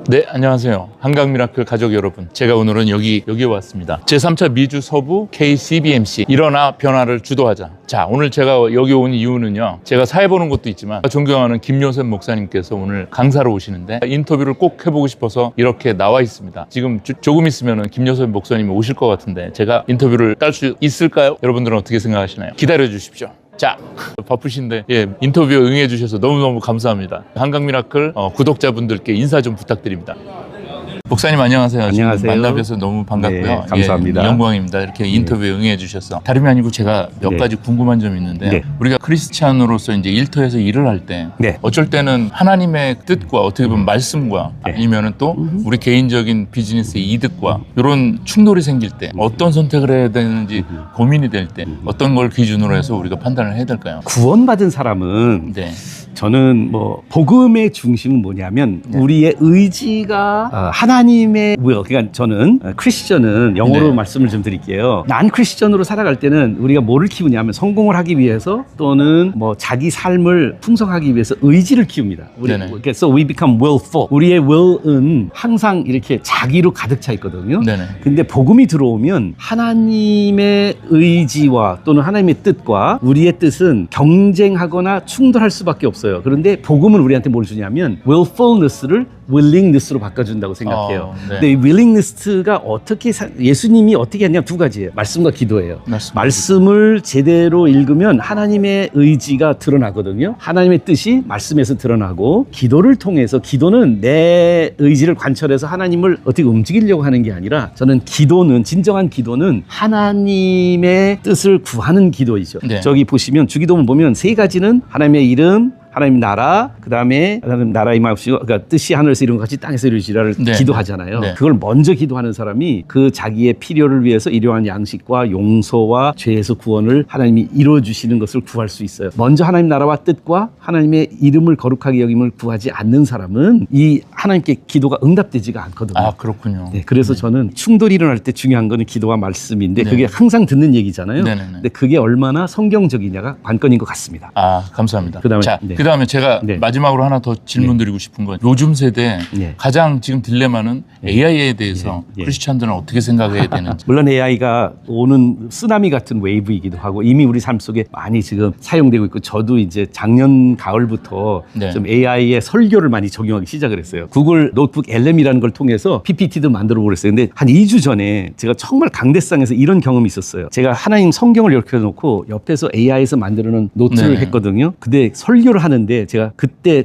네, 안녕하세요. 한강 미라클 가족 여러분. 제가 오늘은 여기에 왔습니다. 제3차 미주 서부 KCBMC 일어나 변화를 주도하자. 자, 오늘 제가 여기 온 이유는요. 제가 사회 보는 것도 있지만 존경하는 김요셉 목사님께서 오늘 강사로 오시는데 인터뷰를 꼭 해보고 싶어서 이렇게 나와 있습니다. 지금 조금 있으면 김요셉 목사님이 오실 것 같은데 제가 인터뷰를 딸 수 있을까요? 여러분들은 어떻게 생각하시나요? 기다려 주십시오. 자, 바쁘신데 인터뷰에 응해 주셔서 너무너무 감사합니다. 한강 미라클 구독자분들께 인사 좀 부탁드립니다. 목사님 안녕하세요. 안녕하세요. 만나뵈서 너무 반갑고요. 네, 감사합니다. 영광입니다. 이렇게 인터뷰에 응해 주셔서 다름이 아니고 제가 몇 가지 궁금한 점이 있는데 우리가 크리스찬으로서 이제 일터에서 일을 할 때 어쩔 때는 하나님의 뜻과 어떻게 보면 말씀과 아니면은 또 우리 개인적인 비즈니스의 이득과 이런 충돌이 생길 때 어떤 선택을 해야 되는지 고민이 될 때 어떤 걸 기준으로 해서 우리가 판단을 해야 될까요? 구원받은 사람은 저는 복음의 중심은 뭐냐면 우리의 의지가 하나님의 그러니까 저는 크리스천은 영어로 말씀을 좀 드릴게요. 난 크리스천으로 살아갈 때는 우리가 뭐를 키우냐면 성공을 하기 위해서 또는 자기 삶을 풍성하기 위해서 의지를 키웁니다. 그래서 we become willful. 우리의 will은 항상 이렇게 자기로 가득 차 있거든요. 근데 복음이 들어오면 하나님의 의지와 또는 하나님의 뜻과 우리의 뜻은 경쟁하거나 충돌할 수밖에 없어요. 그런데 복음은 우리한테 뭘 주냐면 willfulness를 willingness로 바꿔준다고 생각해요. 근데 이 willingness가 예수님이 어떻게 했냐 두 가지예요. 말씀과 기도예요. 말씀을 제대로 읽으면 하나님의 의지가 드러나거든요. 하나님의 뜻이 말씀에서 드러나고 기도를 통해서 기도는 내 의지를 관철해서 하나님을 어떻게 움직이려고 하는 게 아니라 저는 진정한 기도는 하나님의 뜻을 구하는 기도이죠. 저기 보시면 주기도문 보면 세 가지는 하나님의 이름, 하나님 나라, 그 다음에 하나님 나라의 마음이시고, 그러니까 뜻이 하늘에서 이룬 것 같이 땅에서 이루시라를 기도하잖아요. 그걸 먼저 기도하는 사람이 그 자기의 필요를 위해서 일용할 양식과 용서와 죄에서 구원을 하나님이 이루어주시는 것을 구할 수 있어요. 먼저 하나님 나라와 뜻과 하나님의 이름을 거룩하게 여김을 구하지 않는 사람은 이 하나님께 기도가 응답되지가 않거든요. 아, 그렇군요. 그래서 저는 충돌이 일어날 때 중요한 거는 기도와 말씀인데 그게 항상 듣는 얘기잖아요. 근데 그게 얼마나 성경적이냐가 관건인 것 같습니다. 아, 감사합니다. 그 다음에 제가 마지막으로 하나 더 질문 드리고 싶은 건 요즘 세대 가장 지금 딜레마는 AI에 대해서 크리스찬들은 어떻게 생각해야 되는지. 물론 AI가 오는 쓰나미 같은 웨이브이기도 하고 이미 우리 삶 속에 많이 지금 사용되고 있고 저도 이제 작년 가을부터 좀 AI의 설교를 많이 적용하기 시작을 했어요. 구글 노트북 LM이라는 걸 통해서 PPT도 만들어 보고 그랬어요. 근데 한 2주 전에 제가 정말 강대상에서 이런 경험이 있었어요. 제가 하나님 성경을 이렇게 해놓고 옆에서 AI에서 만들어 놓은 노트를 했거든요. 근데 설교를 하는데 제가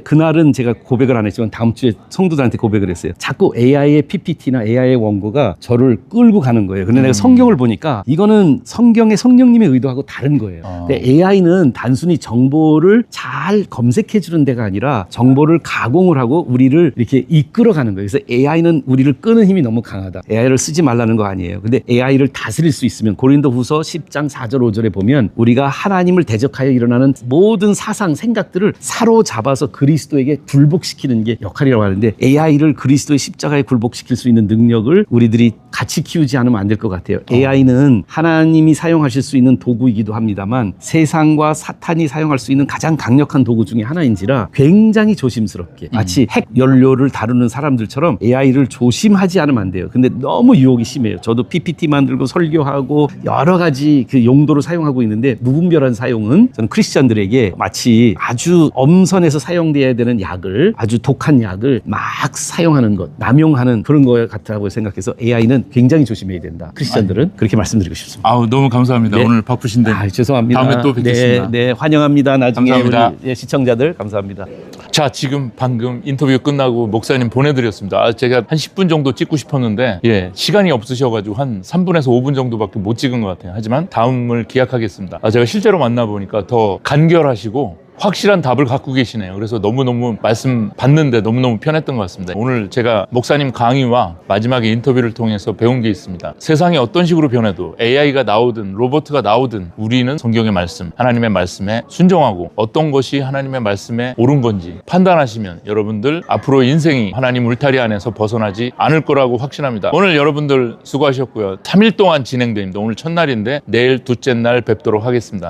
그날은 제가 고백을 안 했지만 다음 주에 성도들한테 고백을 했어요. 자꾸 AI의 PPT나 AI의 원고가 저를 끌고 가는 거예요. 근데 내가 성경을 보니까 이거는 성경의 성령님의 의도하고 다른 거예요. 근데 AI는 단순히 정보를 잘 검색해 주는 데가 아니라 정보를 가공을 하고 우리를 이렇게 이끌어 가는 거예요. 그래서 AI는 우리를 끄는 힘이 너무 강하다. AI를 쓰지 말라는 거 아니에요. 근데 AI를 다스릴 수 있으면 고린도후서 10장 4절 5절에 보면 우리가 하나님을 대적하여 일어나는 모든 사상, 생각들을 사로잡아서 그리스도에게 굴복시키는 게 역할이라고 하는데 AI를 그리스도의 십자가에 굴복시킬 수 있는 능력을 우리들이 같이 키우지 않으면 안 될 것 같아요. AI는 하나님이 사용하실 수 있는 도구이기도 합니다만 세상과 사탄이 사용할 수 있는 가장 강력한 도구 중에 하나인지라 굉장히 조심스럽게 마치 핵 연료를 다루는 사람들처럼 AI를 조심하지 않으면 안 돼요. 근데 너무 유혹이 심해요. 저도 PPT 만들고 설교하고 여러 가지 그 용도로 사용하고 있는데 무분별한 사용은 저는 크리스찬들에게 마치 아주 엄선해서 사용돼야 되는 약을 아주 독한 약을 막 사용하는 것, 남용하는 그런 거 같다고 생각해서 AI는 굉장히 조심해야 된다. 크리스찬들은 그렇게 말씀드리고 싶습니다. 아우, 너무 감사합니다. 오늘 바쁘신데. 죄송합니다. 다음에 또 뵙겠습니다. 환영합니다. 나중에 감사합니다. 우리 시청자들 감사합니다. 자, 지금 방금 인터뷰 끝나고 목사님 보내드렸습니다. 제가 한 10분 정도 찍고 싶었는데 시간이 없으셔가지고 한 3분에서 5분 정도밖에 못 찍은 것 같아요. 하지만 다음을 기약하겠습니다. 제가 실제로 만나보니까 더 간결하시고 확실한 답을 갖고 계시네요. 그래서 너무너무 말씀 받는데 너무너무 편했던 것 같습니다. 오늘 제가 목사님 강의와 마지막에 인터뷰를 통해서 배운 게 있습니다. 세상이 어떤 식으로 변해도 AI가 나오든 로봇가 나오든 우리는 성경의 말씀, 하나님의 말씀에 순종하고 어떤 것이 하나님의 말씀에 옳은 건지 판단하시면 여러분들 앞으로 인생이 하나님 울타리 안에서 벗어나지 않을 거라고 확신합니다. 오늘 여러분들 수고하셨고요. 3일 동안 진행됩니다. 오늘 첫날인데 내일 둘째 날 뵙도록 하겠습니다.